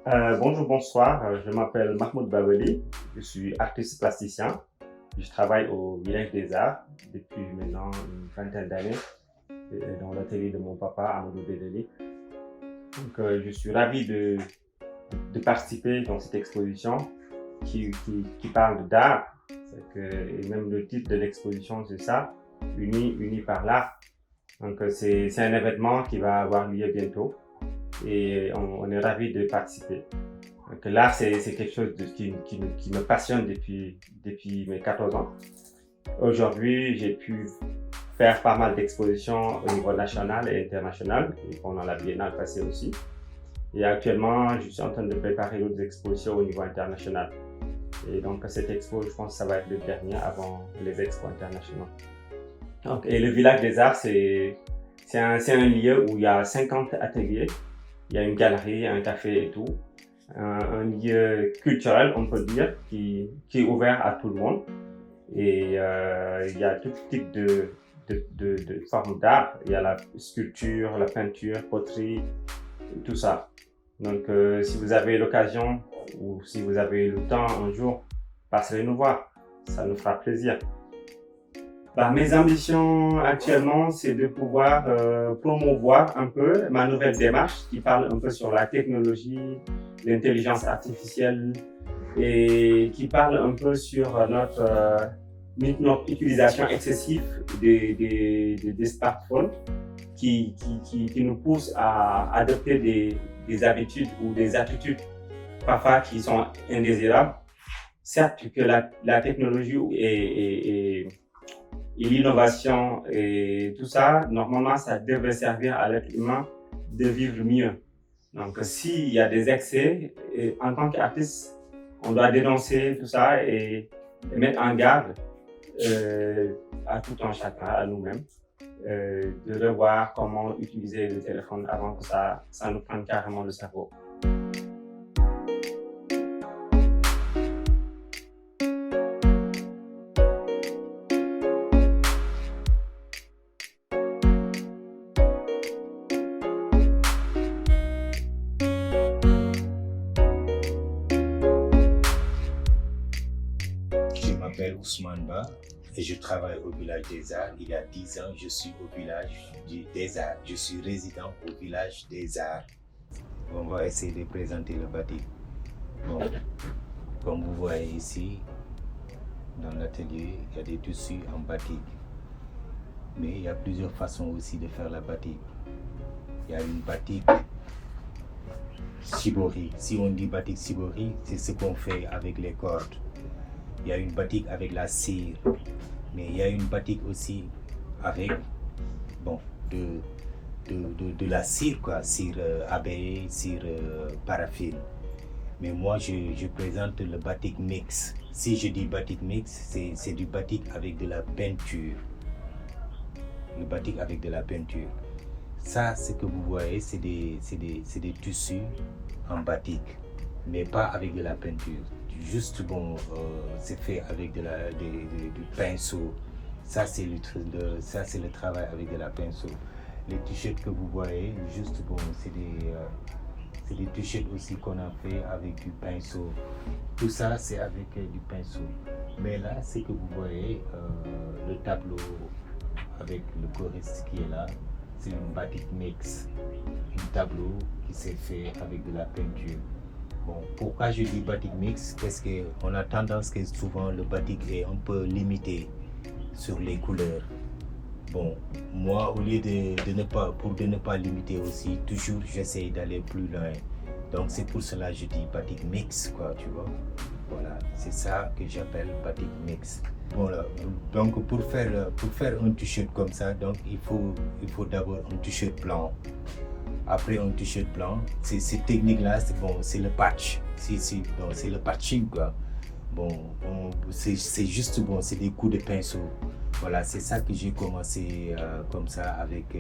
Bonjour, bonsoir. Je m'appelle Mahmoud Babeli. Je suis artiste plasticien. Je travaille au Village des Arts depuis maintenant une vingtaine d'années dans l'atelier de mon papa, Amadou Bedeli. Je suis ravi de participer dans cette exposition qui parle d'art. Et même le titre de l'exposition, c'est ça, Unis par l'art. C'est un événement qui va avoir lieu bientôt et on est ravis de participer. Donc, l'art, c'est quelque chose qui me passionne depuis mes 14 ans. Aujourd'hui, j'ai pu faire pas mal d'expositions au niveau national et international, et pendant la biennale passée aussi. Et actuellement, je suis en train de préparer d'autres expositions au niveau international. Et donc, cette expo, je pense que ça va être le dernier avant les expos internationaux. Et le Village des Arts, c'est un lieu où il y a 50 ateliers. Il y a une galerie, un café et tout. Un lieu culturel, on peut dire, qui est ouvert à tout le monde. Et il y a tout type de formes d'art. Il y a la sculpture, la peinture, poterie, tout ça. Donc, si vous avez l'occasion ou si vous avez le temps un jour, passez nous voir. Ça nous fera plaisir. Mes ambitions actuellement, c'est de pouvoir promouvoir un peu ma nouvelle démarche qui parle un peu sur la technologie, l'intelligence artificielle et qui parle un peu sur notre utilisation excessive des smartphones qui nous pousse à adopter des habitudes ou des attitudes parfois qui sont indésirables. Certes que la technologie et l'innovation et tout ça, normalement, ça devrait servir à l'être humain de vivre mieux. Donc, s'il y a des excès, en tant qu'artiste, on doit dénoncer tout ça et mettre en garde à tout un chacun, à nous-mêmes, de revoir comment utiliser le téléphone avant que ça nous prenne carrément le cerveau. Je m'appelle Ousmane Ba et je travaille au Village des Arts. Il y a 10 ans, je suis au Village des Arts. Je suis résident au Village des Arts. On va essayer de présenter le batik. Bon, comme vous voyez ici, dans l'atelier, il y a des tissus en batik. Mais il y a plusieurs façons aussi de faire la batik. Il y a une batik shibori. Si on dit batik shibori, c'est ce qu'on fait avec les cordes. Il y a une batik avec la cire, mais il y a une batik aussi avec de la cire, quoi, cire abeille, cire paraffine. Mais moi, je présente le batik mix. Si je dis batik mix, c'est du batik avec de la peinture. Le batik avec de la peinture. Ça, ce que vous voyez, c'est des tissus en batik, mais pas avec de la peinture. Juste c'est fait avec du pinceau. Ça c'est le travail avec de la pinceau. Les t-shirts que vous voyez, c'est des t-shirts aussi qu'on a fait avec du pinceau. Tout ça c'est avec du pinceau. Mais là, ce que vous voyez, le tableau avec le choriste qui est là, c'est un batik mix. Un tableau qui s'est fait avec de la peinture. Bon, pourquoi je dis batik mix? Parce qu'on a tendance que souvent le batik est un peu limité sur les couleurs. Bon, moi, au lieu de ne pas limiter aussi, toujours j'essaie d'aller plus loin. Donc c'est pour cela que je dis batik mix, quoi, tu vois. Voilà, c'est ça que j'appelle batik mix. Voilà, donc pour faire un t-shirt comme ça, donc il faut d'abord un t-shirt blanc. Après un t-shirt blanc, cette technique-là, c'est le patch. C'est le patching, quoi. Bon, c'est juste c'est des coups de pinceau. Voilà, c'est ça que j'ai commencé comme ça avec.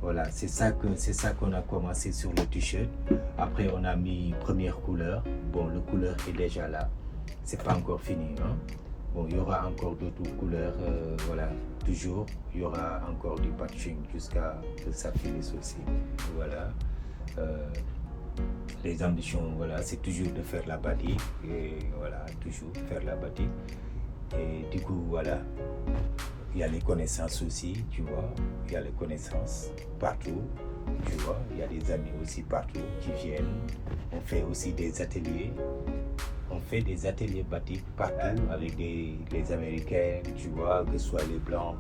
Voilà, c'est ça qu'on a commencé sur le t-shirt. Après, on a mis première couleur. Bon, le couleur est déjà là. C'est pas encore fini, hein. Bon, il y aura encore d'autres couleurs, voilà, toujours, il y aura encore du patching jusqu'à ce que ça finisse aussi. Voilà. les ambitions, voilà, c'est toujours de faire la batik, et voilà, toujours faire la batik. Et du coup, voilà, il y a les connaissances aussi, tu vois, il y a les connaissances partout, tu vois, il y a des amis aussi partout qui viennent. On fait aussi des ateliers. On fait des ateliers batik partout avec les Américains, tu vois, que ce soit les Blancs.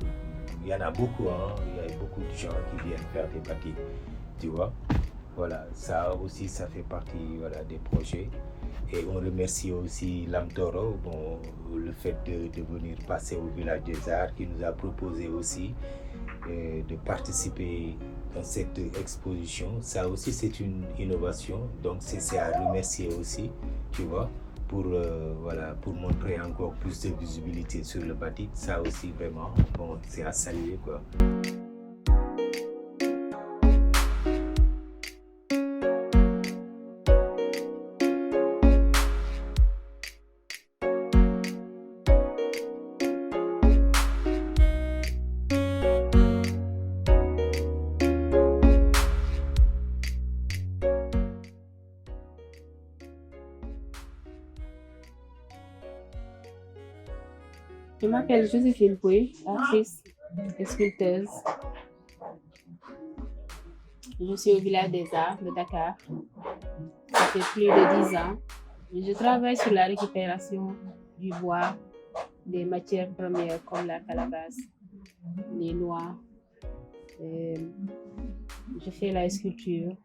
Il y en a beaucoup, hein. Il y a beaucoup de gens qui viennent faire des batiks, tu vois. Voilà, ça aussi, ça fait partie, voilà, des projets. Et on remercie aussi Lamtoro, bon, le fait de venir passer au Village des Arts, qui nous a proposé aussi de participer dans cette exposition. Ça aussi, c'est une innovation, donc c'est à remercier aussi, tu vois, pour, voilà, pour montrer encore plus de visibilité sur le batik. Ça aussi, vraiment, bon, c'est à saluer, quoi. Je m'appelle Joséphine Pouy, artiste et sculpteuse. Je suis au Village des Arts de Dakar. Ça fait plus de 10 ans. Je travaille sur la récupération du bois, des matières premières comme la calabasse, les noix. Je fais la sculpture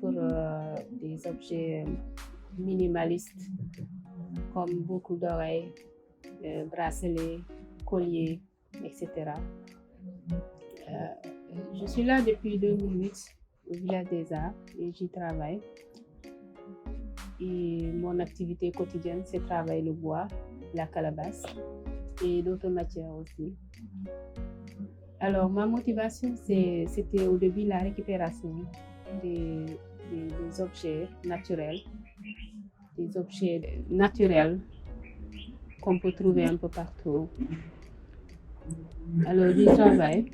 pour des objets minimalistes comme boucles d'oreilles, bracelets, colliers, etc. Je suis là depuis 2008 au Village des Arts et j'y travaille. Et mon activité quotidienne, c'est travailler le bois, la calabasse et d'autres matières aussi. Alors, ma motivation, c'était au début la récupération des objets naturels, qu'on peut trouver un peu partout. Alors, j'y travaille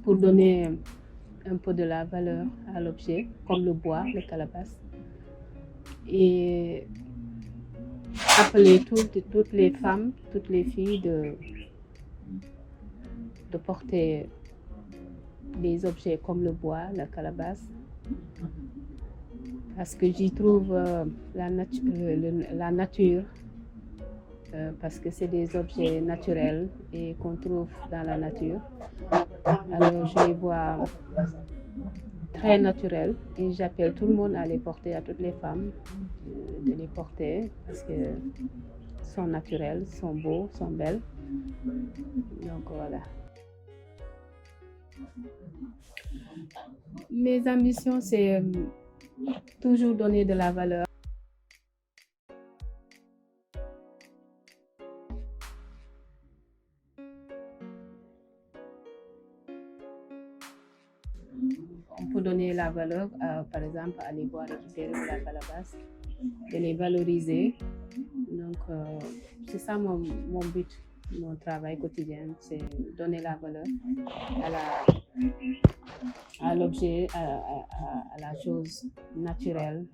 pour donner un peu de la valeur à l'objet, comme le bois, le calabasse, et appeler toutes les femmes, toutes les filles de porter des objets comme le bois, la calabasse, parce que j'y trouve la nature, parce que c'est des objets naturels et qu'on trouve dans la nature. Alors je les vois très naturels et j'appelle tout le monde à les porter, à toutes les femmes, de les porter parce que sont naturels, sont beaux, sont belles. Donc voilà. Mes ambitions, c'est toujours donner de la valeur. On peut donner la valeur, par exemple, à les bois récupérés de la calabasse, de les valoriser. Donc, c'est ça mon but, mon travail quotidien, c'est donner la valeur à l'objet, à la chose naturelle